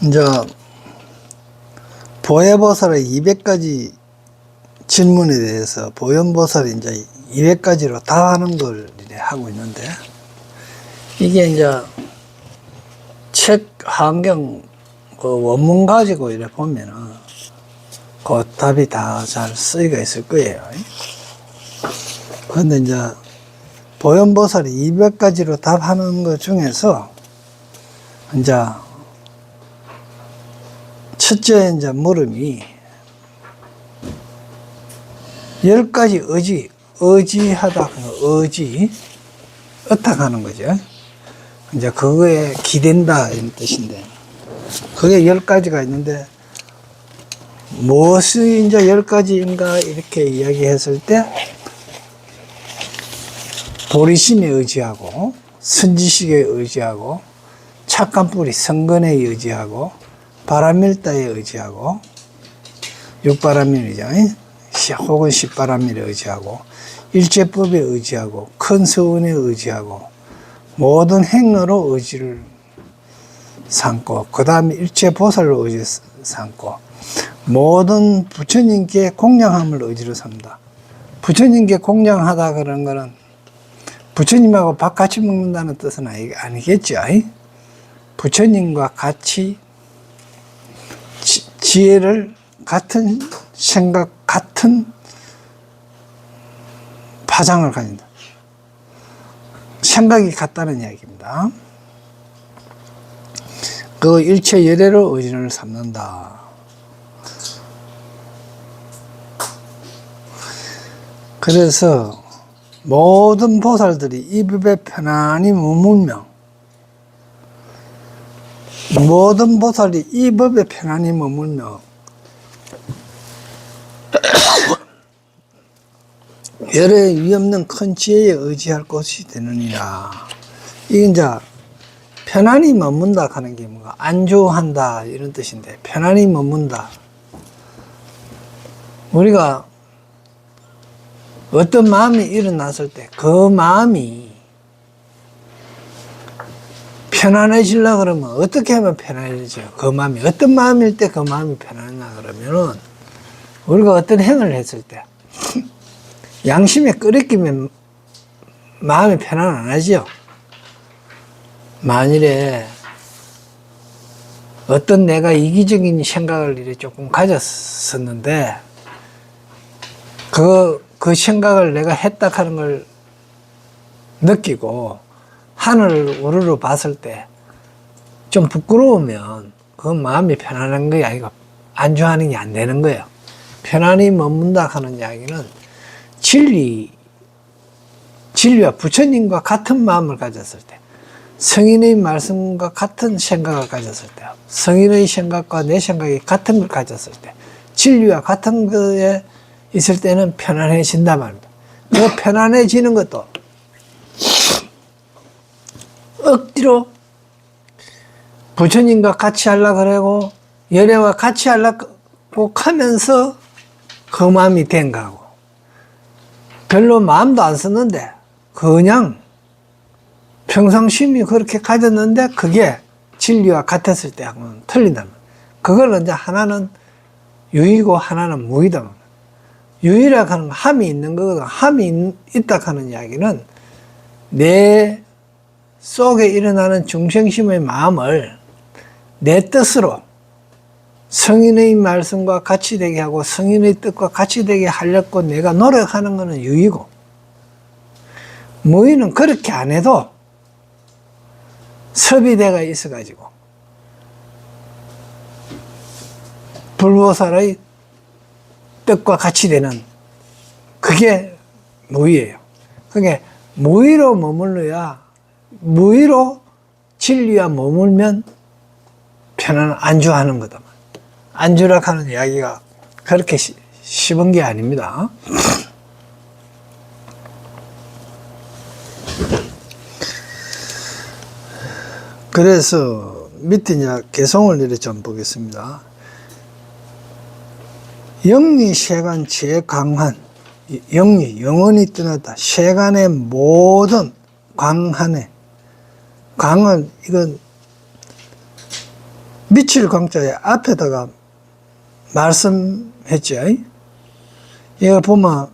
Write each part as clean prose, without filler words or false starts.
이제 보혜보살의 200가지 질문에 대해서 보현보살이 이제 200가지로 답하는 걸 이제 하고 있는데, 이게 이제 책 한경 그 원문 가지고 이래 보면은 그 답이 다 잘 쓰이가 있을 거예요. 그런데 이제 보현보살이 200가지로 답하는 것 중에서 이제 첫째 이제 물음이 10가지 의지하다, 의지, 어탁하는 거죠. 이제 그거에 기댄다, 이런 뜻인데, 그게 10가지가 있는데, 무엇이 이제 10가지인가, 이렇게 이야기했을 때, 보리심에 의지하고, 선지식에 의지하고, 착한 뿌리, 성근에 의지하고, 바람밀다에 의지하고, 육바람밀이죠. 혹은 십바람밀에 의지하고, 일제법에 의지하고, 큰 서운에 의지하고, 모든 행어로 의지를 삼고, 그 다음에 일체보살로 의지 삼고, 모든 부처님께 공양함을 의지로 삼다. 부처님께 공양하다 그런 거는 부처님하고 밥 같이 먹는다는 뜻은 아니겠죠. 부처님과 같이 지혜를, 같은 생각, 같은 파장을 가진다. 생각이 같다는 이야기입니다. 그 일체 열애로 의지를 삼는다. 그래서 모든 보살들이 이 법에 편안히 머물며, 모든 보살이 이 법에 편안히 머물며 열애 위없는 큰 지혜에 의지할 것이 되느니라. 이게 이제 편안히 머문다 하는 게 뭔가 안주한다 이런 뜻인데, 편안히 머문다. 우리가 어떤 마음이 일어났을 때 그 마음이 편안해지려고 그러면 어떻게 하면 편안해져요? 그 마음이 어떤 마음일 때 그 마음이 편안하냐 그러면은, 우리가 어떤 행을 했을 때 양심에 끓이끼면 마음이 편안 안 하죠. 만일에 어떤 내가 이기적인 생각을 이렇게 조금 가졌었는데, 그 생각을 내가 했다 하는 걸 느끼고 하늘을 우르르 봤을 때 좀 부끄러우면 그 마음이 편안한 게 아니고 안주하는 게 안 되는 거예요. 편안히 머문다 하는 이야기는 진리와 부처님과 같은 마음을 가졌을 때, 성인의 말씀과 같은 생각을 가졌을 때, 성인의 생각과 내 생각이 같은 걸 가졌을 때, 진리와 같은 거에 있을 때는 편안해진단 말입니다. 그 편안해지는 것도 억지로 부처님과 같이 하려고 그러고 열애와 같이 하려고 하면서 그 마음이 된 거고, 별로 마음도 안 썼는데 그냥 평상심이 그렇게 가졌는데 그게 진리와 같았을 때 하고는 틀린다는 거예요. 그걸 이제 하나는 유이고 하나는 무이다. 유이라고 하는 함이 있는 거거든. 함이 있다 하는 이야기는 내 속에 일어나는 중생심의 마음을 내 뜻으로 성인의 말씀과 같이 되게 하고 성인의 뜻과 같이 되게 하려고 내가 노력하는 것은 유이고, 무이는 그렇게 안 해도 섭이대가 있어가지고 불보살의 뜻과 같이 되는 그게 무의예요. 그게 무의로 머물러야, 무의로 진리와 머물면 편안 안주하는 거다. 안주라 하는 이야기가 그렇게 쉬운 게 아닙니다. 그래서 밑에 이제 개성을 이렇게 좀 보겠습니다. 영리 세간 제강한, 영리 영원히 떠났다. 세간의 모든 광한에, 광은 이건 미칠 광자에 앞에다가 말씀했죠. 이거 보면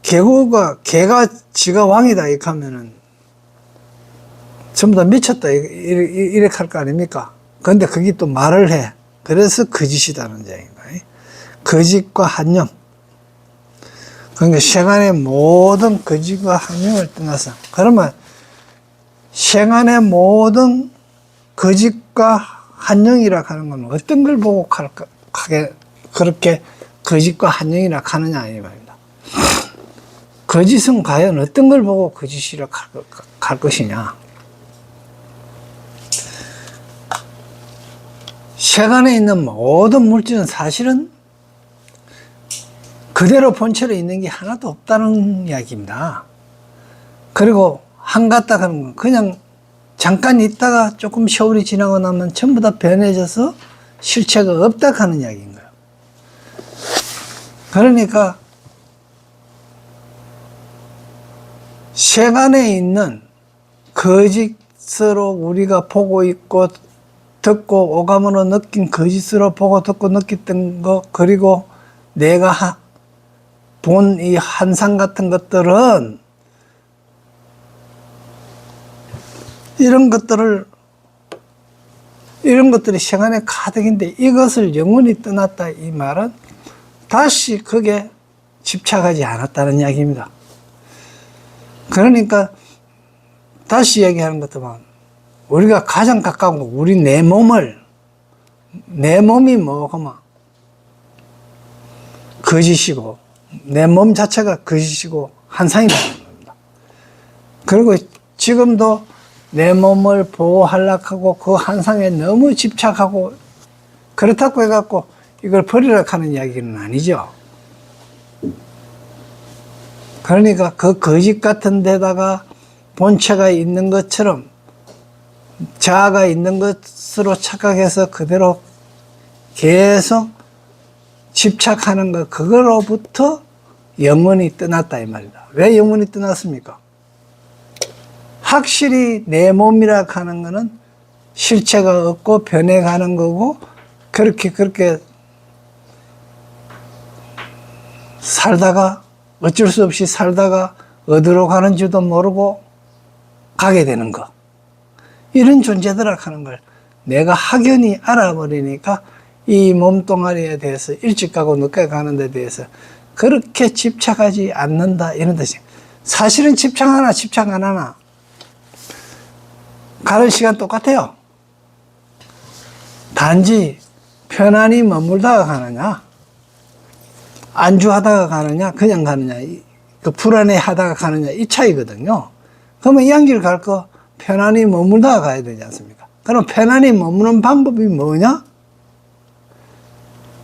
개가 지가 왕이다 이렇게 하면은 전부 다 미쳤다 이렇게 할 거 아닙니까? 근데 그게 또 말을 해. 그래서 거짓이다는 얘기입니다. 거짓과 한영. 그러니까 세간의 모든 거짓과 한영을 떠나서, 그러면 세간의 모든 거짓과 한영이라 하는 건 어떤 걸 보고 그렇게 거짓과 한영이라 하느냐 이 말입니다. 거짓은 과연 어떤 걸 보고 거짓이라 할 것이냐. 세간에 있는 모든 물질은 사실은 그대로 본체로 있는 게 하나도 없다는 이야기입니다. 그리고 한같다 하는 건 그냥 잠깐 있다가 조금 세월이 지나고 나면 전부 다 변해져서 실체가 없다 하는 이야기인 거예요. 그러니까 세간에 있는 거짓으로 우리가 보고 있고 듣고 오감으로 느낀 거짓으로 보고 듣고 느꼈던 거, 그리고 내가 본 이 환상 같은 것들은 이런 것들이 세간의 가득인데 이것을 영원히 떠났다 이 말은 다시 그게 집착하지 않았다는 이야기입니다. 그러니까 다시 얘기하는 것도만 우리가 가장 가까운 거, 우리 내 몸이 뭐고만 거짓이고 내 몸 자체가 거짓이고 환상이라는 겁니다. 그리고 지금도 내 몸을 보호하려고 하고 그 환상에 너무 집착하고 그렇다고 해갖고 이걸 버리라고 하는 이야기는 아니죠. 그러니까 그 거짓 같은 데다가 본체가 있는 것처럼 자아가 있는 것으로 착각해서 그대로 계속 집착하는 것, 그거로부터 영원히 떠났다 이 말이다. 왜 영원히 떠났습니까? 확실히 내 몸이라 하는 거는 실체가 없고 변해가는 거고 그렇게 살다가 어쩔 수 없이 살다가 어디로 가는지도 모르고 가게 되는 거, 이런 존재들이라 하는 걸 내가 확연히 알아버리니까 이 몸뚱아리에 대해서 일찍 가고 늦게 가는 데 대해서 그렇게 집착하지 않는다 이런 뜻이에요. 사실은 집착하나 집착 안 하나 가는 시간 똑같아요. 단지 편안히 머물다가 가느냐, 안주하다가 가느냐, 그냥 가느냐, 그 불안해 하다가 가느냐 이 차이거든요. 그러면 이양길 갈 거 편안히 머물다가 가야 되지 않습니까? 그럼 편안히 머무는 방법이 뭐냐?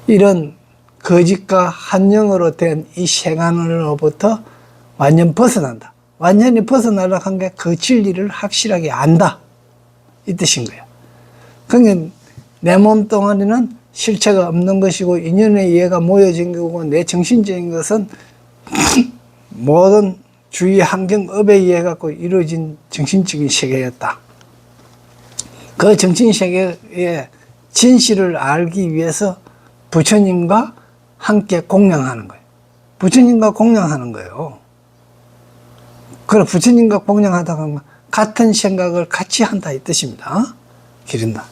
이런 거짓과 한영으로 된 이 세간으로부터 완전 벗어난다. 완전히 벗어나려고 한 게 그 진리를 확실하게 안다 이 뜻인 거예요. 그러니까 내 몸뚱아리는 실체가 없는 것이고 인연의 이해가 모여진 거고 내 정신적인 것은 모든 주위 환경업에 의해 갖고 이루어진 정신적인 세계였다. 그 정신세계의 진실을 알기 위해서 부처님과 함께 공양하는 거예요. 부처님과 공양하는 거예요. 그래, 부처님과 공양하다 보면 같은 생각을 같이 한다 이 뜻입니다. 기른다.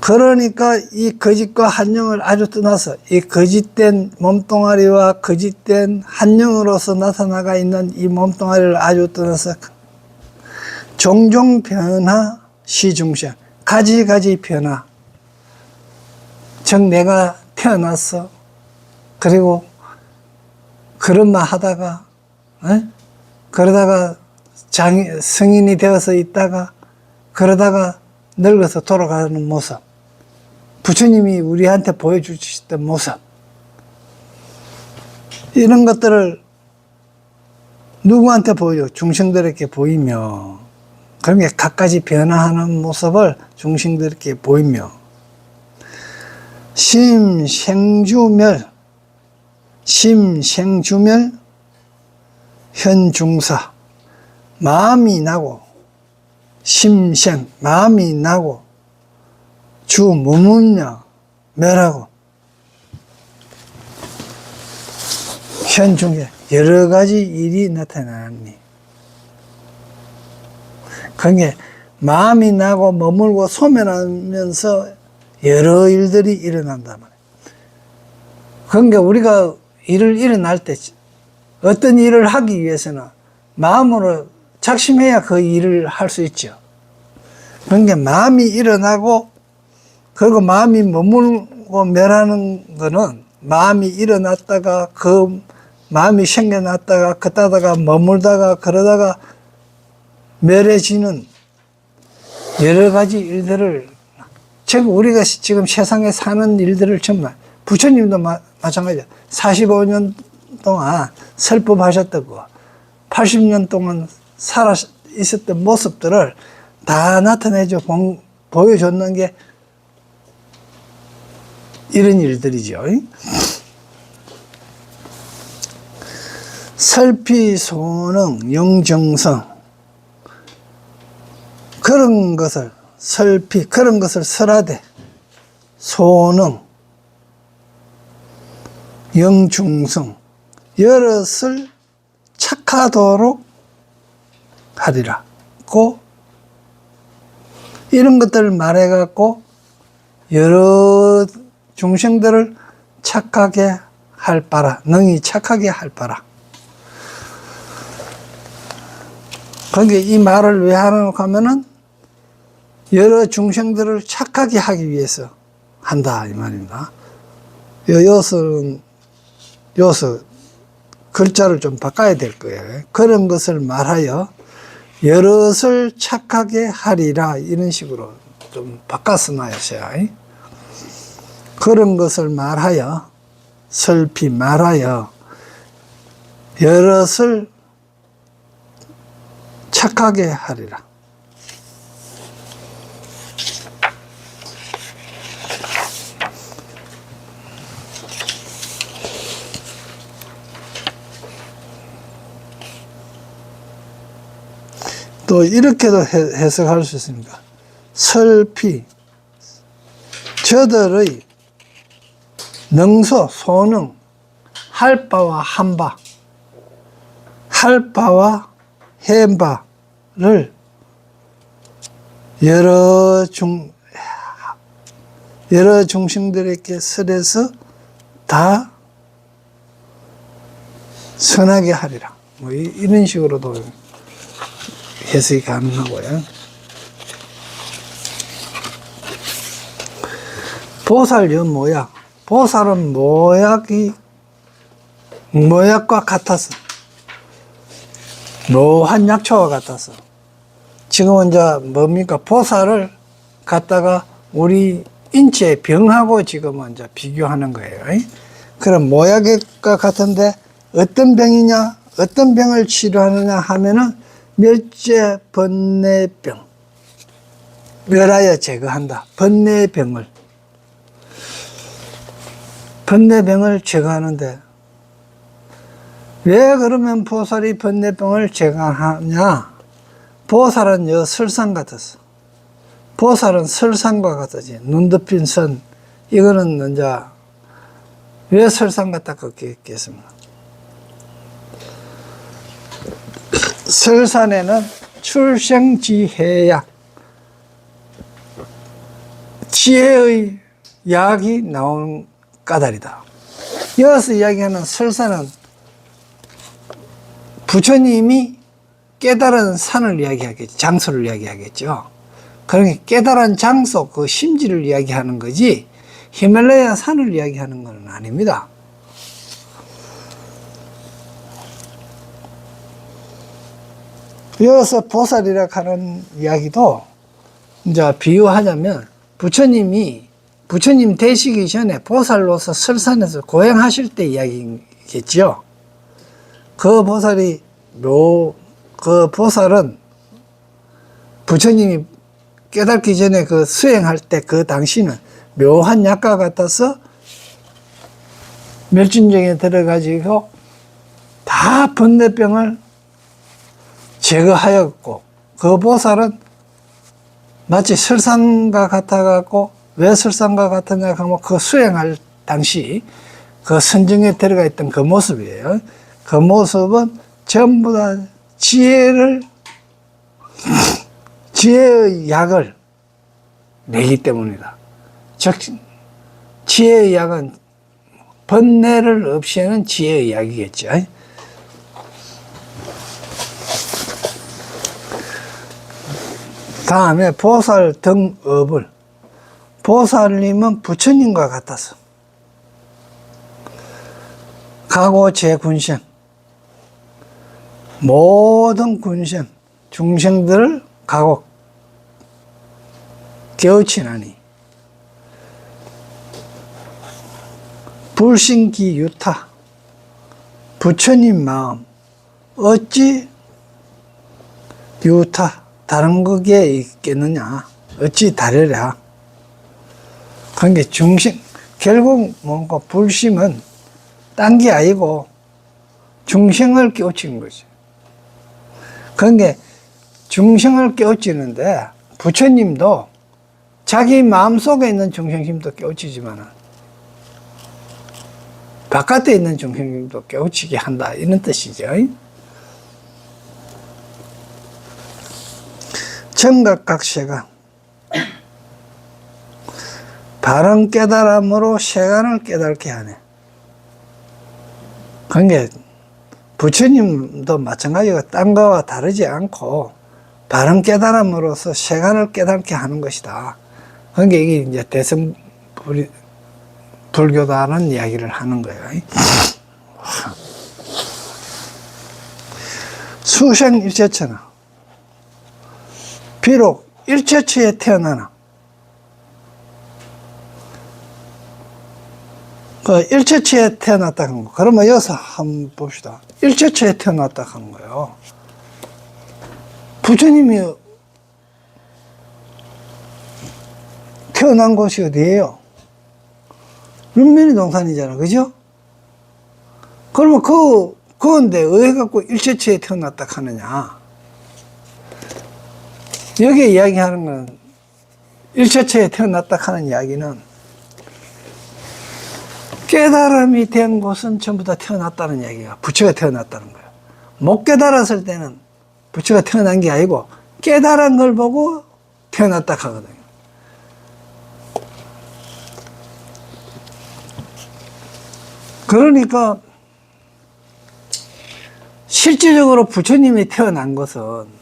그러니까 이 거짓과 한영을 아주 떠나서 이 거짓된 몸뚱아리와 거짓된 한영으로서 나타나가 있는 이 몸뚱아리를 아주 떠나서 종종 변화 시중생, 가지가지 변화. 즉 내가 태어났어. 그리고 그런 말 하다가 그러다가 성인이 되어서 있다가 그러다가 늙어서 돌아가는 모습, 부처님이 우리한테 보여주셨던 모습, 이런 것들을 누구한테 보여? 중생들에게 보이며 그런 게 갖가지 변화하는 모습을 중생들께 보이며, 심생주멸, 심생주멸, 현중사, 마음이 나고, 심생, 마음이 나고, 주 무문명, 멸하고, 현중에 여러 가지 일이 나타나니, 그게 마음이 나고 머물고 소멸하면서 여러 일들이 일어난단 말이에요. 그러니까 우리가 일을 일어날 때 어떤 일을 하기 위해서는 마음으로 작심해야 그 일을 할 수 있죠. 그러니까 마음이 일어나고, 그리고 마음이 머물고 멸하는 거는 마음이 일어났다가 그 마음이 생겨났다가 걷다가 머물다가 그러다가 멸해지는 여러 가지 일들을, 지금 우리가 지금 세상에 사는 일들을 정말, 부처님도 마찬가지야. 45년 동안 설법하셨다고 80년 동안 살아 있었던 모습들을 다 나타내줘 보여줬는 게 이런 일들이죠. 설피소능 영정성, 그런 것을 설피, 그런 것을 설하되, 소능 영중성, 여럿을 착하도록 하리라. 고 이런 것들을 말해 갖고 여러 중생들을 착하게 할 바라, 능히 착하게 할 바라. 그러니까 이 말을 왜 하는가 하면은 여러 중생들을 착하게 하기 위해서 한다 이 말입니다. 여기서 글자를 좀 바꿔야 될 거예요. 그런 것을 말하여 여럿을 착하게 하리라, 이런 식으로 좀 바꿔서 놔야죠. 그런 것을 말하여, 설피 말하여 여럿을 착하게 하리라. 또 이렇게도 해석할 수 있습니다. 설피, 저들의 능소, 소능, 할 바와 한 바, 할 바와 한 바를 여러 중생들에게 설해서 다 선하게 하리라. 뭐 이런 식으로도 해석이 가능하고요. 보살요 모약. 보살은 모약과 같아서, 묘한 약초와 같아서. 지금은 이제 뭡니까? 보살을 갖다가 우리 인체 병하고 지금은 이제 비교하는 거예요. 그럼 모약과 같은데 어떤 병이냐? 어떤 병을 치료하느냐 하면은 멸제 번뇌병, 멸하여 제거한다. 번뇌병을 제거하는데, 왜 그러면 보살이 번뇌병을 제거하냐? 보살은 설산 같았어. 보살은 설산과 같았지. 눈 덮인 선. 이거는 이제 왜 설산 같다고 했겠습니까? 설산에는 출생지해약, 지혜의 약이 나온 까닭이다. 여기서 이야기하는 설산은 부처님이 깨달은 산을 이야기하겠죠. 장소를 이야기하겠죠. 그러니까 깨달은 장소, 그 심지를 이야기하는 거지 히말라야 산을 이야기하는 건 아닙니다. 여기서 보살이라 하는 이야기도 이제 비유하자면 부처님 되시기 전에 보살로서 설산에서 고행하실 때 이야기겠죠. 그 보살은 부처님이 깨닫기 전에 그 수행할 때 그 당시는 묘한 약과 같아서 멸진정에 들어가지고 다 번뇌병을 제거하였고, 그 보살은 마치 설상과 같아갖고, 왜 설상과 같았냐 하면 그 수행할 당시 그 선정에 들어가 있던 그 모습이에요. 그 모습은 전부 다 지혜의 약을 내기 때문이다. 즉, 지혜의 약은 번뇌를 없애는 지혜의 약이겠죠. 다음에 보살 등업을, 보살님은 부처님과 같아서 가고 제군생, 모든 군생 중생들을 가고 깨우치나니 불신기 유타, 부처님 마음 어찌 유타 다른 거기에 있겠느냐, 어찌 다르랴. 그게 중생, 결국 뭔가 불심은 딴 게 아니고 중생을 깨우치는 거지. 그게 중생을 깨우치는데, 부처님도 자기 마음속에 있는 중생심도 깨우치지만 바깥에 있는 중생심도 깨우치게 한다, 이런 뜻이죠. 청각각세가 바른 깨달음으로 세간을 깨닫게 하네. 그게 부처님도 마찬가지가 딴 거와 다르지 않고 바른 깨달음으로써 세간을 깨닫게 하는 것이다. 그게 이게 이제 대승 불교다라는 이야기를 하는 거예요. 수생 일체처나 비록 일체처에 태어나나, 그 일체처에 태어났다 하는 거. 그러면 여기서 한번 봅시다. 일체처에 태어났다 하는 거예요. 부처님이 태어난 곳이 어디예요? 윤면이 동산이잖아, 그죠? 그러면 그건데 왜 갖고 일체처에 태어났다 하느냐? 여기에 이야기하는 건, 일체처에 태어났다 하는 이야기는 깨달음이 된 곳은 전부 다 태어났다는 이야기가, 부처가 태어났다는 거예요. 못 깨달았을 때는 부처가 태어난 게 아니고 깨달은 걸 보고 태어났다 하거든요. 그러니까 실질적으로 부처님이 태어난 것은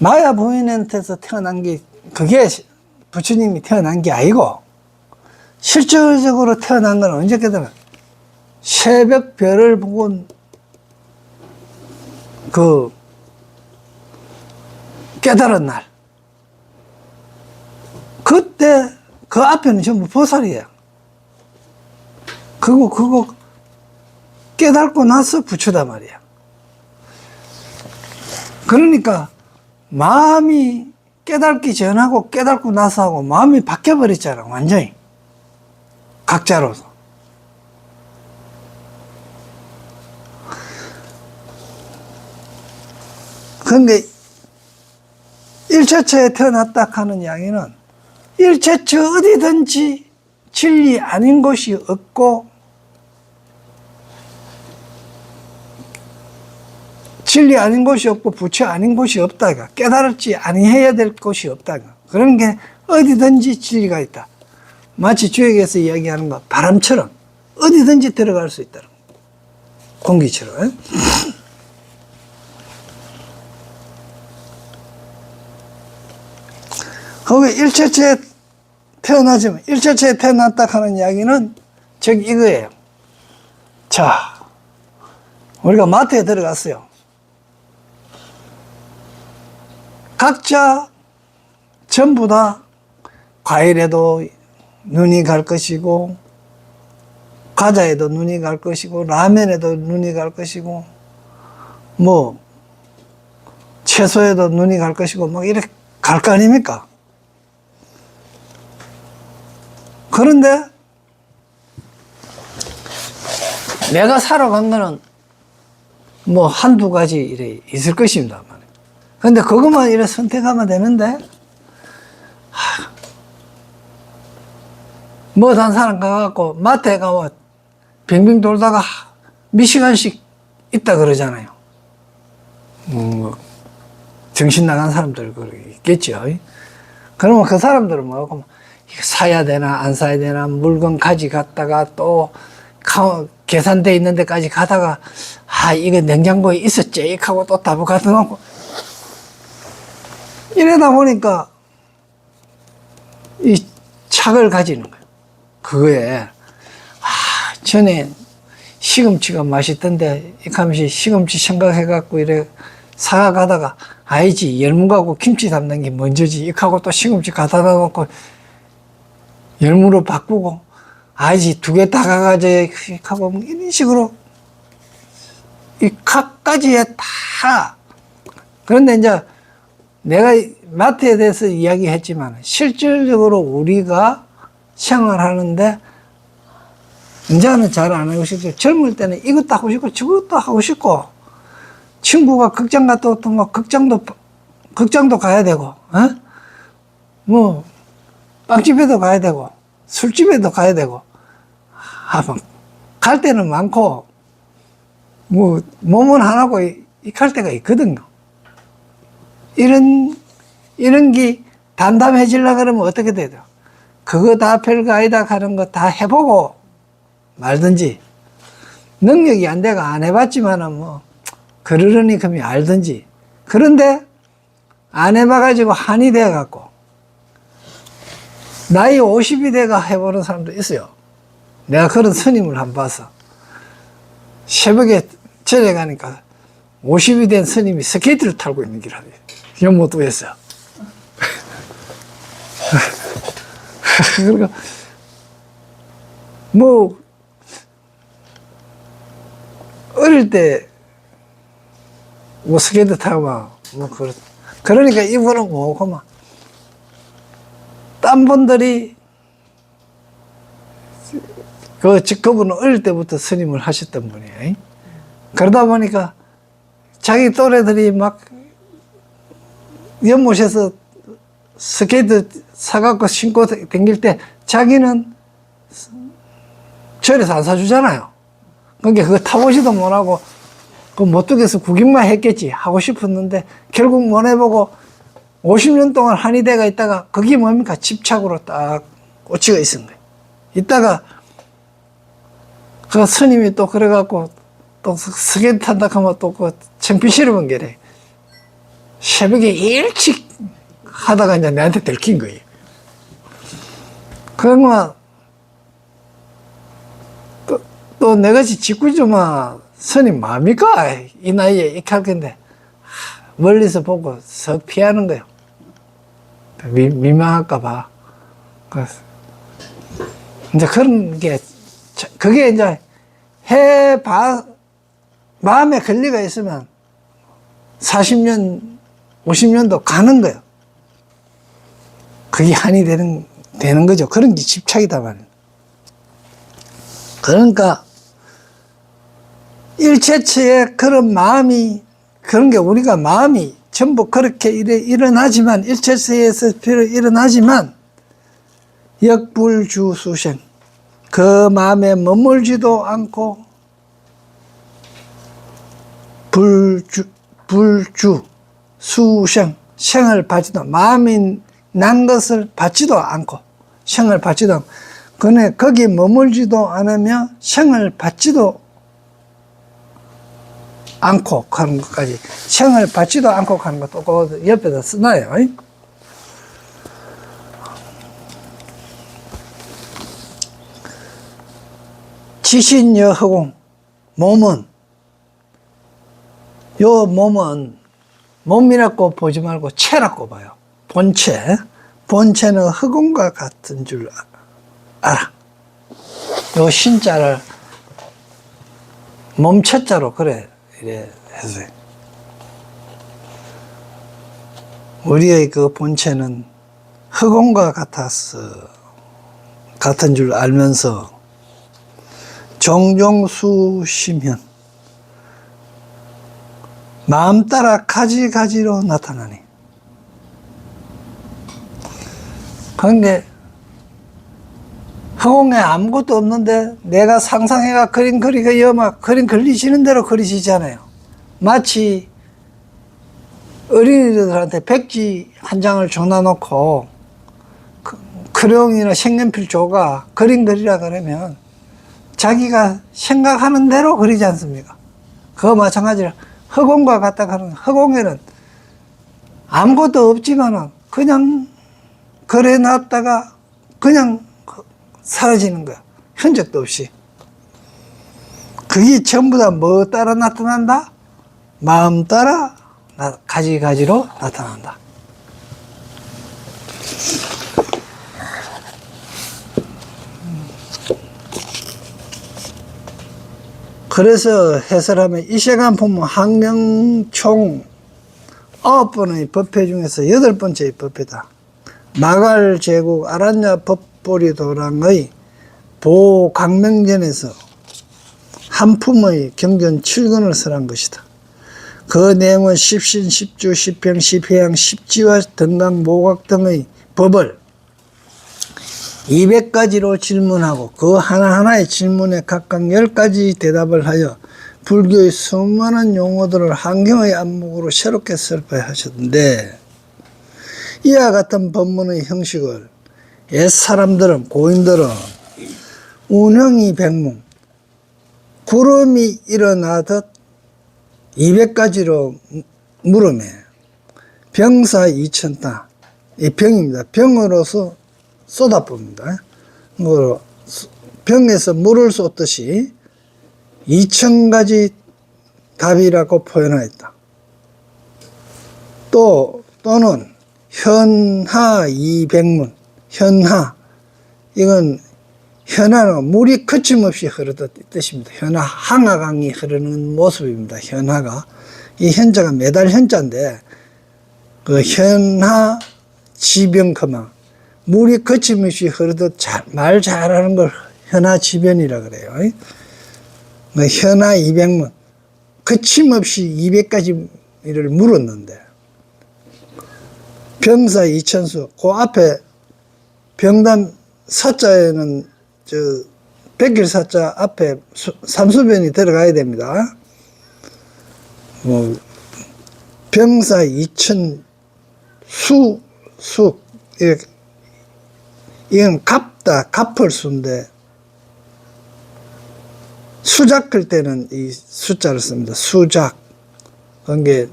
마야 부인한테서 태어난 게, 그게 부처님이 태어난 게 아니고, 실질적으로 태어난 건 언제 깨달아? 새벽 별을 보고 그 깨달은 날, 그때 그 앞에는 전부 보살이에요. 그거 깨닫고 나서 부처다 말이야. 그러니까 마음이 깨닫기 전하고 깨닫고 나서 하고 마음이 바뀌어버렸잖아, 완전히. 각자로서. 그런데 일체처에 태어났다 하는 이야기는 일체처 어디든지 진리 아닌 곳이 없고, 진리 아닌 곳이 없고 부처 아닌 곳이 없다가, 깨달을지 아니해야 될 곳이 없다가, 그런 게 어디든지 진리가 있다. 마치 주역에서 이야기하는 거, 바람처럼 어디든지 들어갈 수 있다는 거. 공기처럼. 거기 일체처에 태어나지만, 일체처에 태어났다 하는 이야기는 즉 이거예요. 자, 우리가 마트에 들어갔어요. 각자 전부 다 과일에도 눈이 갈 것이고, 과자에도 눈이 갈 것이고, 라면에도 눈이 갈 것이고, 뭐 채소에도 눈이 갈 것이고 막 이렇게 갈 거 아닙니까? 그런데 내가 살아간 거는 뭐 한두 가지 이래 있을 것입니다. 근데 그것만 이래 선택하면 되는데, 뭐 단 사람 가갖고 마트에 가면 빙빙 돌다가 몇 시간씩 있다 그러잖아요. 정신 나간 사람들 있겠죠. 그러면 그 사람들은 뭐고, 이거 사야 되나 안 사야 되나 물건 가져갔다가 또 계산대 있는 데까지 가다가 이거 냉장고에 있었지 하고 또 다부 갖다 놓고 이러다 보니까 이 착을 가지는 거예요. 그거에 전에 시금치가 맛있던데 이 하면서 시금치 생각해갖고 이래 사가다가 아니지 열무하고 김치 담는 게 먼저지 이 하고 또 시금치 갖다 놓고 열무로 바꾸고 아니지 두 개 다 가가지고 하고 이런 식으로 이 각가지에 다. 그런데 이제 내가 마트에 대해서 이야기했지만 실질적으로 우리가 생활하는데 이제는 잘 안 하고 싶죠. 젊을 때는 이것도 하고 싶고 저것도 하고 싶고 친구가 극장 갔다 왔던 거 극장도 가야 되고 뭐 빵집에도 가야 되고 술집에도 가야 되고 갈 때는 많고 뭐 몸은 하나고 갈 때가 있거든요. 이런 게 담담해지려고 그러면 어떻게 되죠? 그거 다 별거 아니다 하는 거 다 해보고 말든지 능력이 안 돼가 안 해봤지만은 뭐 그러려니 그러면 알든지. 그런데 안 해봐가지고 한이 돼갖고 나이 50이 돼가 해보는 사람도 있어요. 내가 그런 스님을 한 번 봐서 새벽에 절에 가니까 50이 된 스님이 스케이트를 타고 있는 길 하네요. 연못도에서. 그러니까 뭐 어릴 때 뭐 스케이트 타고 뭐 그러니까 이분은 뭐고 막 딴 분들이 그분은 어릴 때부터 스님을 하셨던 분이에요. 그러다 보니까 자기 또래들이 막 연못에서 스케이트 사갖고 신고 다닐 때 자기는 절에서 안 사주잖아요. 그러니까 그거 타보지도 못하고 그 못두개서 구경만 했겠지 하고 싶었는데 결국 못 해보고 50년 동안 한의대가 있다가 그게 뭡니까? 집착으로 딱 꽂히가 있은 거예요. 이따가 그 스님이 또 그래갖고 또 스케이트 탄다 하면 또 그 창피 싫으면 게래. 새벽에 일찍 하다가 이제 내한테 들킨 거예요. 그러면 또 내같이 짓궂으면 스님 뭡니까? 이 나이에 이렇게 할 건데 멀리서 보고 석 피하는 거예요. 민망할까봐. 그래서 이제 그런 게, 그게 이제 마음에 권리가 있으면 40년, 50년도 가는 거예요. 그게 한이 되는 거죠. 그런 게 집착이다 말이에요. 그러니까 일체처에 그런 마음이, 그런 게 우리가 마음이 전부 그렇게 일어나지만, 일체처에서 일어나지만, 역불주수생, 그 마음에 머물지도 않고, 불주, 수생, 생을 받지도, 마음이 난 것을 받지도 않고, 생을 받지도 않고, 그네 거기 머물지도 않으며, 생을 받지도 않고 하는 것까지, 생을 받지도 않고 하는 것도 그 옆에다 써놔요. 지신여허공, 몸은, 요 몸은 몸이라고 보지 말고 체라고 봐요. 본체. 본체는 허공과 같은 줄 알아. 요 신자를 몸체자로 그래, 이래 했어요. 우리의 그 본체는 흑원과 같은 줄 알면서 종종수시면 마음 따라 가지가지로 나타나니. 그런데 허공에 아무것도 없는데 내가 상상해가 그림 그리고 여막 그림 그리시는 대로 그리시잖아요. 마치 어린이들한테 백지 한 장을 줘놔놓고 크레용이나 색연필 줘가 그림 그리라 그러면 자기가 생각하는 대로 그리지 않습니까? 그거 마찬가지로 허공과 같다 하는, 허공에는 아무것도 없지만은 그냥 그려놨다가 그냥 사라지는 거야. 흔적도 없이. 그게 전부 다 뭐 따라 나타난다? 마음 따라 가지가지로 나타난다. 그래서 해설하면 이 시간 보면 학령 총 9번의 법회 중에서 8번째의 법회다. 마갈 제국 아란야 법보리 도랑의 보강명전에서 한 품의 경전 7권을 설한 것이다. 그 내용은 십신, 십주, 십평, 십회양, 십지와 등강, 모각 등의 법을 200가지로 질문하고 그 하나하나의 질문에 각각 10가지 대답을 하여 불교의 수많은 용어들을 한경의 안목으로 새롭게 설파하셨는데, 이와 같은 법문의 형식을 옛사람들은, 고인들은 운형이 백문, 구름이 일어나듯 200가지로 물음에 병사 2000타, 이 병입니다. 병으로서 쏟아붓습니다. 병에서 물을 쏟듯이 2000가지 답이라고 표현하였다. 또는 현하 200문, 현하, 이건 현하는 물이 거침없이 흐르듯 이 뜻입니다. 현하, 항하강이 흐르는 모습입니다. 현하가. 이 현자가 매달 현자인데, 그 현하 지변커마, 물이 거침없이 흐르듯 말 잘하는 걸 현하지변이라 그래요. 현하 200문, 거침없이 200가지를 물었는데, 병사 2000수, 그 앞에 병단 사자에는 백길 사자 앞에 삼수변이 들어가야 됩니다. 병사 2000 수, 이건 갚을 수인데, 수작 할 때는 이 숫자를 씁니다. 수작. 그게,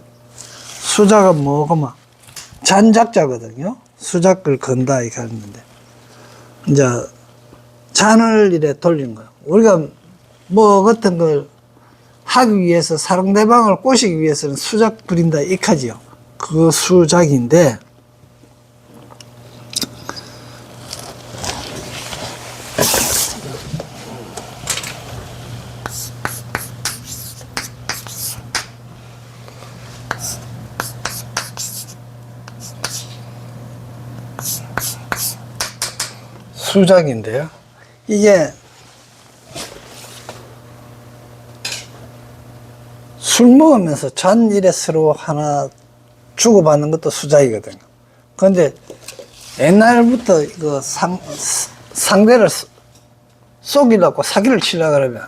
수작은 뭐고만? 잔작자거든요. 수작을 건다, 이렇게 하는데. 이제, 잔을 이래 돌리는 거예요. 우리가 뭐 같은 걸 하기 위해서, 상대방을 꼬시기 위해서는 수작 부린다, 이카지요. 그 수작인데, 수작인데요. 이게 술 먹으면서 잔 이래 서로 하나 주고받는 것도 수작이거든요. 그런데 옛날부터 이거 상대를 속이려고 사기를 치려고 그러면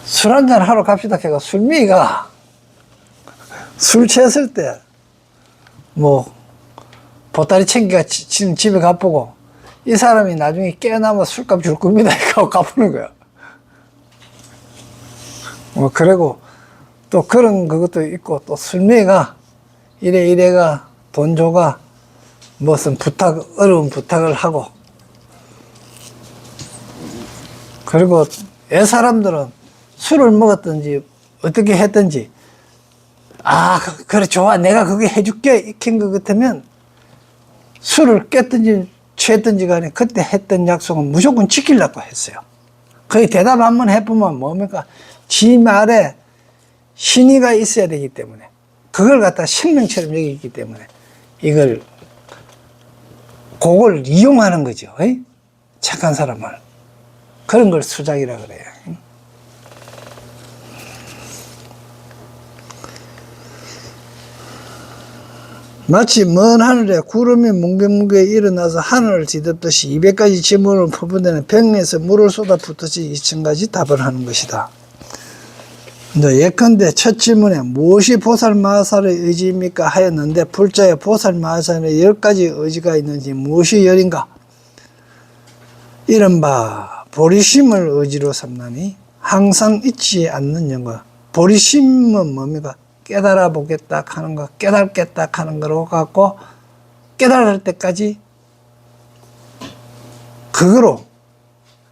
술 한잔 하러 갑시다 해가 술미가 술 취했을 때 보따리 챙기가 지금 집에 가보고 이 사람이 나중에 깨어나면 술값 줄 겁니다. 이거 갚는 거야. 그리고 또 그런 그것도 있고, 또 술미가 이래가 돈 줘가 무슨 어려운 부탁을 하고, 그리고 옛 사람들은 술을 먹었든지 어떻게 했든지, 그래 좋아 내가 그게 해줄게 익힌 것 같으면 술을 깼든지 취했든지 간에 그때 했던 약속은 무조건 지키려고 했어요. 거의 대답 한번 해보면 뭡니까? 지 말에 신의가 있어야 되기 때문에 그걸 갖다 생명처럼 여기기 때문에 이걸 그걸 이용하는 거죠. 에이? 착한 사람을. 그런 걸 수작이라 그래요. 마치 먼 하늘에 구름이 뭉게뭉게 일어나서 하늘을 뒤덮듯이 200가지 지문을 퍼붓는 병에서 물을 쏟아붓듯이 2000가지 답을 하는 것이다. 예컨대 첫 질문에 무엇이 보살마하살의 의지입니까 하였는데 불자에 보살마하살의 10가지 의지가 있는지 무엇이 열인가? 이른바 보리심을 의지로 삼나니 항상 잊지 않는 영광. 보리심은 뭡니까? 깨달아 보겠다 하는 거, 깨닫겠다 하는 거로 갖고 깨달을 때까지 그거로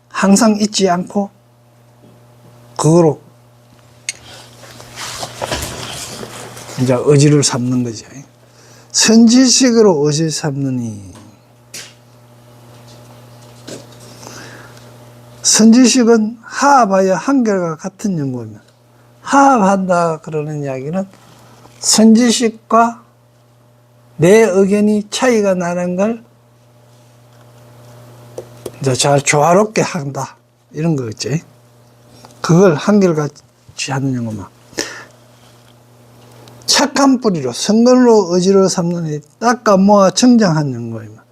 항상 잊지 않고 그거로 이제 의지를 삼는 거죠. 선지식으로 의지를 삼느니 선지식은 하합하여 한결과 같은 연구입니다. 하합한다 그러는 이야기는 선지식과 내 의견이 차이가 나는 걸 이제 잘 조화롭게 한다 이런 거겠지. 그걸 한결같이 하는 연구만. 착한 뿌리로 선근으로 의지를 삼느니 닦아 모아 정정한 연구입니다.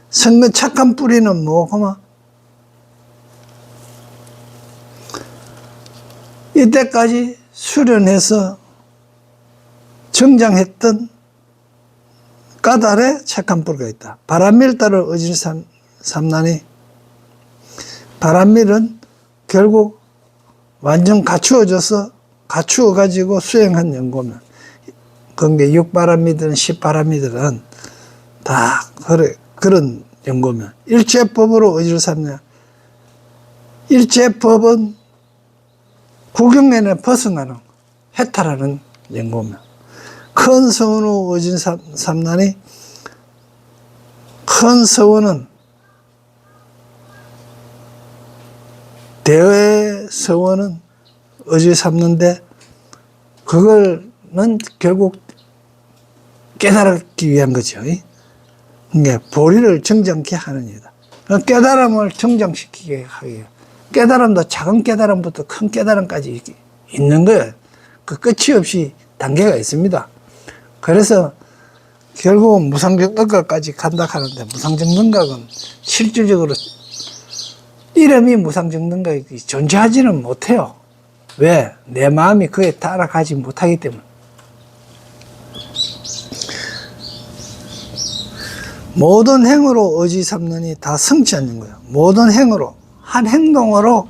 선근 착한 뿌리는 뭐고만 이때까지 수련해서 정장했던 까닭에 착한 뿌리가 있다. 바람밀다를 의지를 삼나니 바람밀은 결국 완전 갖추어져서 갖추어가지고 수행한 연고면 그게 6바람이든 10바람이든 다 그런 연고면 일체법으로 의지를 삼냐. 일체법은 구경면에 벗어나는 해탈하는 연고면 큰 서원으로 의지를 삼나니 큰 서원은 대의 서원은 의지 삼는데 그걸는 결국 깨달기 위한 거죠. 그러니까 보리를 정정케 하는 일이다. 깨달음을 정정시키게 하기 위해 깨달음도 작은 깨달음부터 큰 깨달음까지 있는 거예요. 그 끝이 없이 단계가 있습니다. 그래서 결국은 무상정등각까지 간다 하는데 무상정등각은 실질적으로 이름이 무상정등각이 존재하지는 못해요. 왜? 내 마음이 그에 따라가지 못하기 때문에. 모든 행으로 의지 삼느니 다 성치 않는 거예요. 모든 행으로 한 행동으로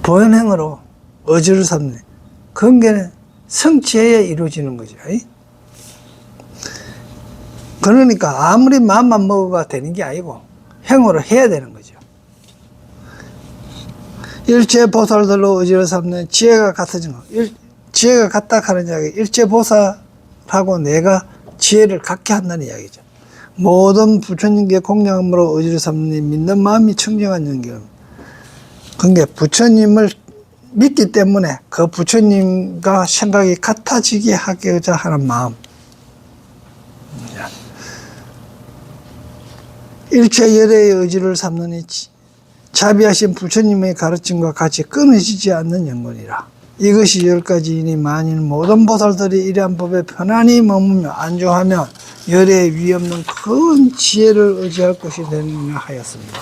보현행으로 의지를 삼는 그런 게 성취해야 이루어지는 거죠. 그러니까 아무리 마음만 먹어가 되는 게 아니고 행으로 해야 되는 거죠. 일체보살들로 의지를 삼는 지혜가 같아진 거. 지혜가 같다 하는 이야기, 일체보살하고 내가 지혜를 갖게 한다는 이야기죠. 모든 부처님께 공양함으로 의지를 삼는 믿는 마음이 청정한 연결입니다. 그게 부처님을 믿기 때문에 그 부처님과 생각이 같아지게 하고자 하는 마음. 일체열애의 의지를 삼느니 자비하신 부처님의 가르침과 같이 끊어지지 않는 영혼이라. 이것이 10가지이니 만일 모든 보살들이 이러한 법에 편안히 머무며 안주하며 열애의 위 없는 큰 지혜를 의지할 것이 되느냐 하였습니다.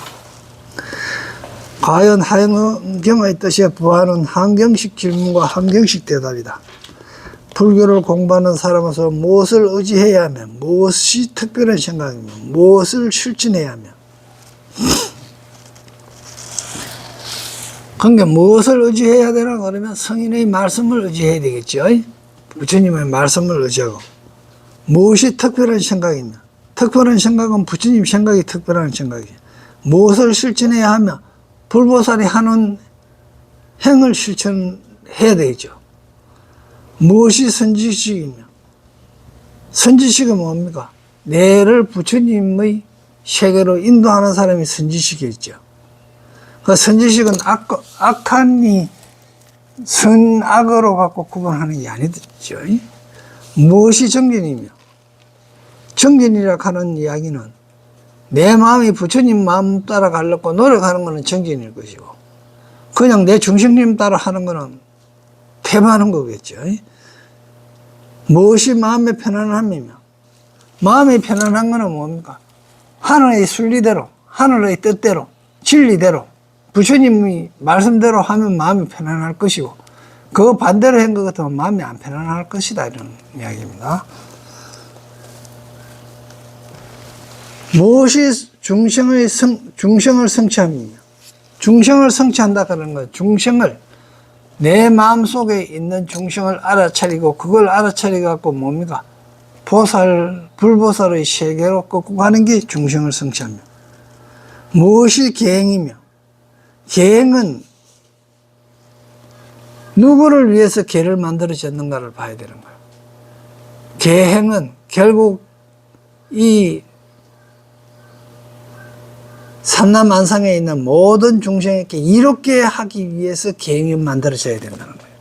과연 한경의 뜻이 부하는 한경식 질문과 한경식 대답이다. 불교를 공부하는 사람으로서 무엇을 의지해야 하며 무엇이 특별한 생각이며 무엇을 실천해야 하며 그러니까 무엇을 의지해야 되나 그러면 성인의 말씀을 의지해야 되겠죠. 부처님의 말씀을 의지하고 무엇이 특별한 생각이며 특별한 생각은 부처님 생각이 특별한 생각이에요. 무엇을 실천해야 하며 불보살이 하는 행을 실천해야 되죠. 무엇이 선지식이며 선지식은 뭡니까? 내를 부처님의 세계로 인도하는 사람이 선지식이었죠. 그 선지식은 악한이 선악으로 갖고 구분하는 게 아니죠. 무엇이 정견이며, 정견이라 하는 이야기는 내 마음이 부처님 마음 따라 가려고 노력하는 것은 정견일 것이고, 그냥 내 중심님 따라 하는 것은 패배하는 거겠죠. 무엇이 마음의 편안함이며, 마음이 편안한 것은 뭡니까? 하늘의 순리대로, 하늘의 뜻대로, 진리대로, 부처님이 말씀대로 하면 마음이 편안할 것이고, 그거 반대로 한 것 같으면 마음이 안 편안할 것이다, 이런 이야기입니다. 무엇이 중생을 성취함이며, 중생을 성취한다 그러는 것, 중생을, 내 마음 속에 있는 중생을 알아차리고, 그걸 알아차려갖고 뭡니까? 보살, 불보살의 세계로 꺾고 가는 게 중생을 성취하며, 무엇이 계행이며, 계행은 누구를 위해서 계를 만들어졌는가를 봐야 되는 거예요. 계행은 결국 이 삼라만상에 있는 모든 중생에게 이롭게 하기 위해서 계행이 만들어져야 된다는 거예요.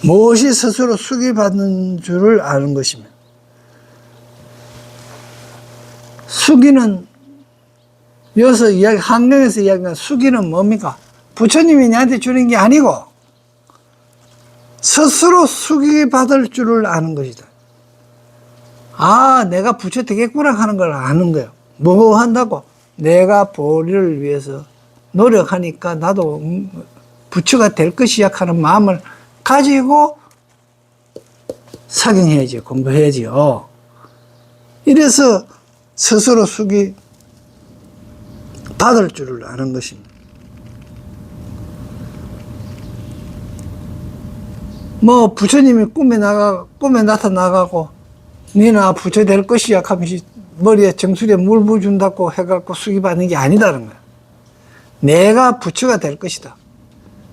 무엇이 스스로 수기받는 줄을 아는 것이며, 수기는 여기서 이야기, 한경에서 이야기한 수기는 뭡니까? 부처님이 나한테 주는 게 아니고 스스로 수기받을 줄을 아는 것이다. 아, 내가 부처 되겠구나 하는 걸 아는 거예요. 뭐 한다고? 내가 보리를 위해서 노력하니까 나도 부처가 될 것이야 하는 마음을 가지고 사경해야지, 공부해야지요. 이래서 스스로 수기 받을 줄을 아는 것입니다. 뭐 부처님이 꿈에 나타나가고 니나 부처 될 것이야 하면서 머리에 정수리에 물 부어준다고 해갖고 수기받는 게 아니다는 거야. 내가 부처가 될 것이다.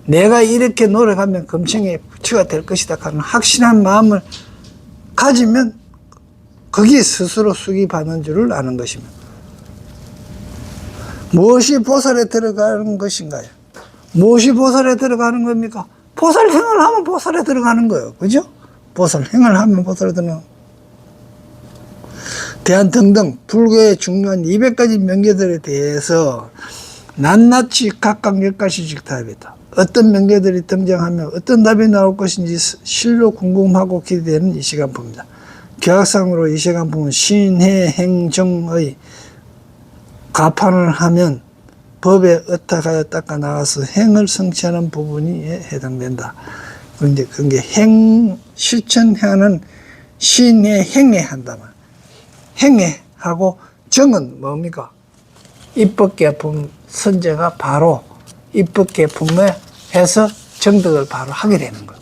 내가 이렇게 노력하면 금생에 부처가 될 것이다 하는 확신한 마음을 가지면 거기에 스스로 수기받는 줄을 아는 것입니다. 무엇이 보살에 들어가는 것인가요? 무엇이 보살에 들어가는 겁니까? 보살행을 하면 보살에 들어가는 거예요. 그죠? 보살행을 하면 보살에 들어가는 거예요. 대안 등등 불교의 중요한 200가지 명제들에 대해서 낱낱이 각각 10가지씩 답이다. 어떤 명제들이 등장하면 어떤 답이 나올 것인지 실로 궁금하고 기대되는 이 시간품입니다. 교학상으로 이 시간품은 신해행정의 가판을 하면 법에 어떻게 닦아 나가서 행을 성취하는 부분이 해당된다. 그런데 그게 실천하는 신의 행에 한다면, 행해하고 정은 뭡니까? 입법계품 선제가 바로 입법계품에 해서 정덕을 바로 하게 되는 거예요.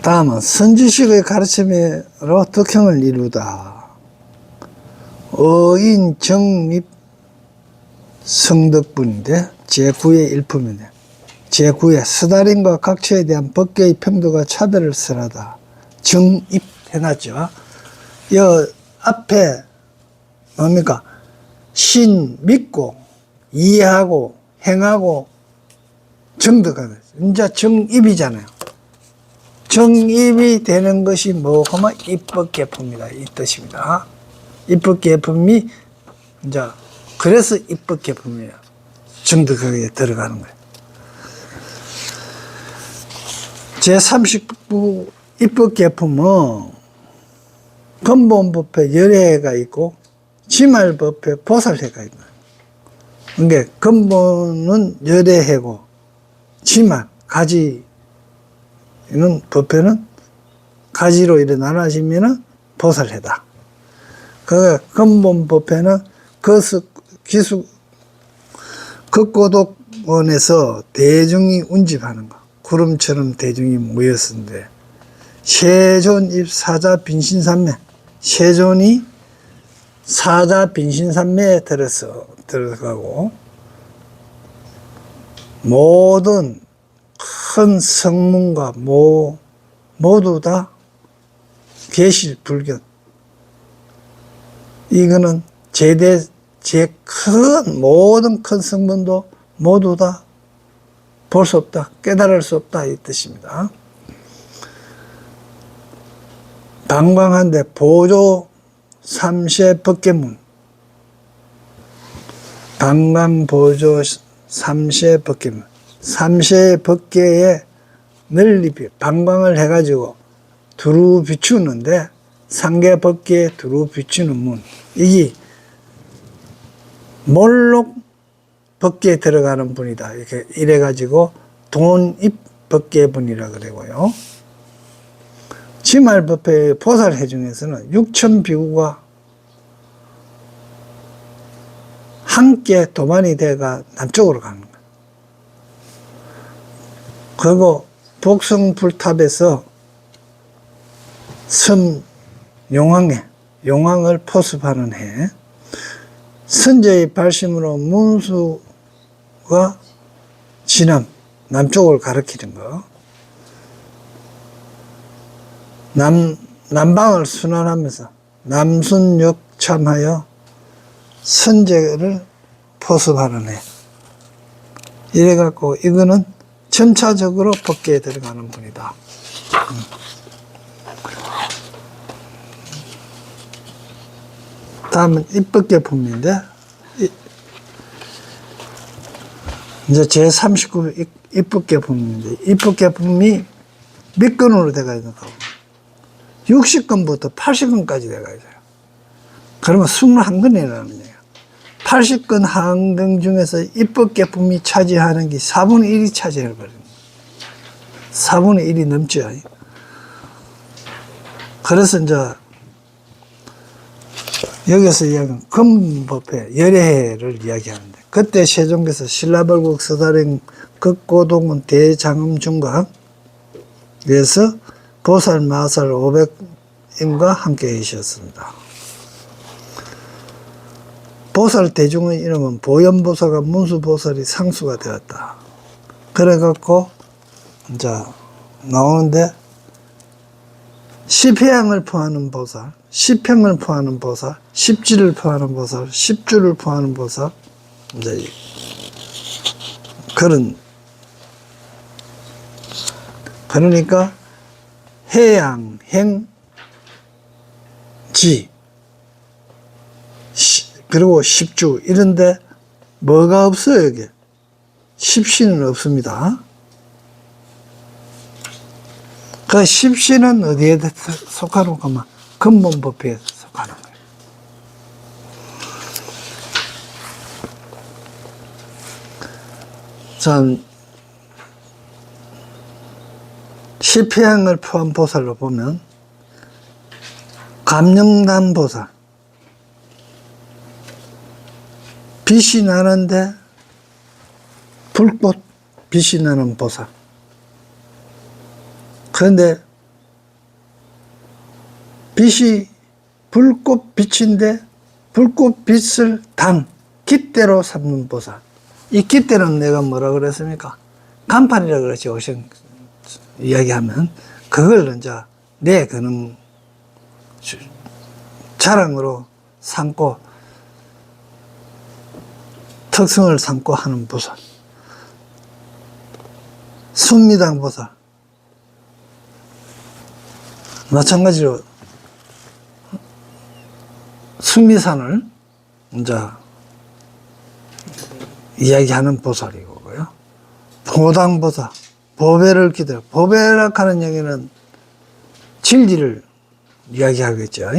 다음은 선지식의 가르침으로 덕형을 이루다. 어인 정립 성덕분인데 제9의 일품인데, 제9의 스다림과 각처에 대한 법계의 평도가 차별을 설하다. 정입 해놨죠. 이 앞에 뭡니까? 신 믿고 이해하고 행하고 정덕하는, 이제 정입이잖아요. 정입이 되는 것이 뭐고만 입법계품이다, 이 뜻입니다. 입법계품이 이제 그래서 입법계품이에요. 정덕하게 들어가는 거예요. 제39 입법계품은 근본법에 열애가 있고 지말법에 보살해가 있는 거예요. 그러니까 근본은 열애해고 지말, 가지는 법회는 가지로 이렇게 나눠지면은 보살해다. 그 근본 법회는 극고독원에서 대중이 운집하는 거. 구름처럼 대중이 모였었는데, 세존입 사자 빈신산매, 세존이 사자 빈신산매에 들어가고, 모든 큰 성문과 모두 다 계실 불견. 이거는 제대, 모든 큰 성문도 모두 다 볼 수 없다, 깨달을 수 없다, 이 뜻입니다. 방광한데 보조 삼세 법계문. 방광보조 삼세 법계문. 삼세 법계의 널리 방광을 해가지고 두루 비추는데, 상계 법계에 두루 비추는 문. 이게 몰록 법계에 들어가는 분이다. 이렇게 이래가지고 돈입 법계분이라 그러고요. 지말법회 보살해 중에서는 육천비구가 함께 도만이 돼가 남쪽으로 가는 거예요. 그리고 복성불탑에서 섬 용왕에, 용왕을 포습하는 해, 선제의 발심으로 문수가 진암, 남쪽을 가리키는 거. 남방을 순환하면서 남순역참하여 선제를 포습하는 해. 이래갖고 이거는 점차적으로 법계에 들어가는 분이다. 다음은 입법계 품인데, 이제 제39 입법계 품인데, 입법계 품이 몇 건으로 돼가 있는 거? 60건부터 80건까지 돼가 있어요. 그러면 21건이라는 얘기예요. 80건 항등 중에서 입법계 품이 차지하는 게 4분의 1이 차지해버리는 거예요. 4분의 1이 넘죠. 그래서 이제 여기서 이야기하는 금법회, 열애회를 이야기하는데, 그때 세종께서 신라벌국 서다령 극고동은 대장엄중과 에서 보살 마살 500인과 함께 계셨습니다. 보살 대중의 이름은 보현보살과 문수보살이 상수가 되었다. 그래갖고 이제 나오는데, 십회양을 포하는 보살, 십행을 포하는 보살, 십지를 포하는 보살, 십주를 포하는 보살, 이제 그러니까 해양, 행, 지, 그리고 십주, 이런데 뭐가 없어요, 여기? 십신은 없습니다. 그 십신은 어디에 속하는 거면 근본법회에 속하는 거예요. 전 십회양을 포함 보살로 보면 감영단 보살, 빛이 나는데 불꽃 빛이 나는 보살. 그런데 빛이 불꽃 빛인데 불꽃 빛을 깃대로 삼는 보살. 이 깃대는 내가 뭐라 그랬습니까? 간판이라 그러지, 오션 이야기하면. 그걸 이제 그는 자랑으로 삼고 특성을 삼고 하는 보살. 순미당 보살. 마찬가지로 승미산을 이제 이야기하는 보살이고요. 보당보살, 보배를 기대요. 보배라 하는 얘기는 진리를 이야기하겠죠.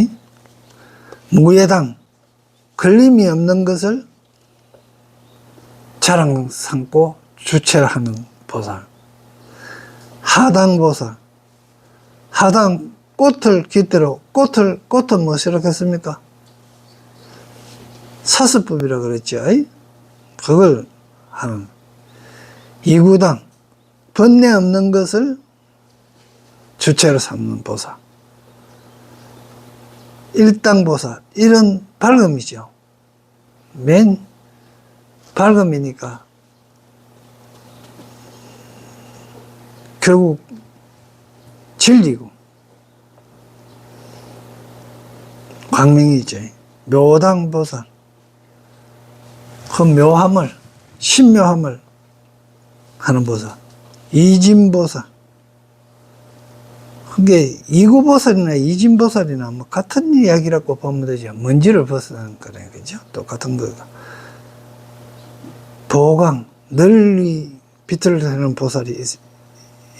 무예당, 걸림이 없는 것을 자랑 삼고 주체를 하는 보살. 하당보살, 하당 꽃을 깃대로, 꽃은 무엇이라고 했습니까? 사스법이라고 그랬죠. 그걸 하는. 이구당, 번뇌 없는 것을 주체로 삼는 보살. 일당보살, 이런 밝음이죠. 맨 밝음이니까 결국 진리고, 광명이죠. 묘당보살. 그 묘함을, 신묘함을 하는 보살. 이진보살. 그게 이구보살이나 이진보살이나 뭐 같은 이야기라고 보면 되죠. 먼지를 벗어나는 거래, 그죠? 똑같은 거가. 보강, 널리 빛을 내는 보살이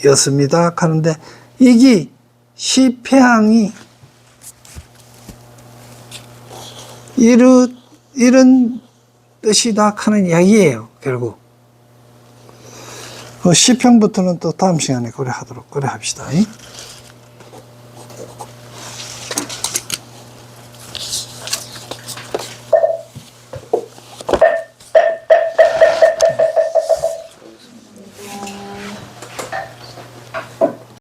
였습니다. 하는데, 이게 시패항이 이런 뜻이다 하는 이야기예요, 결국. 그 시평부터는 또 다음 시간에 그래 합시다.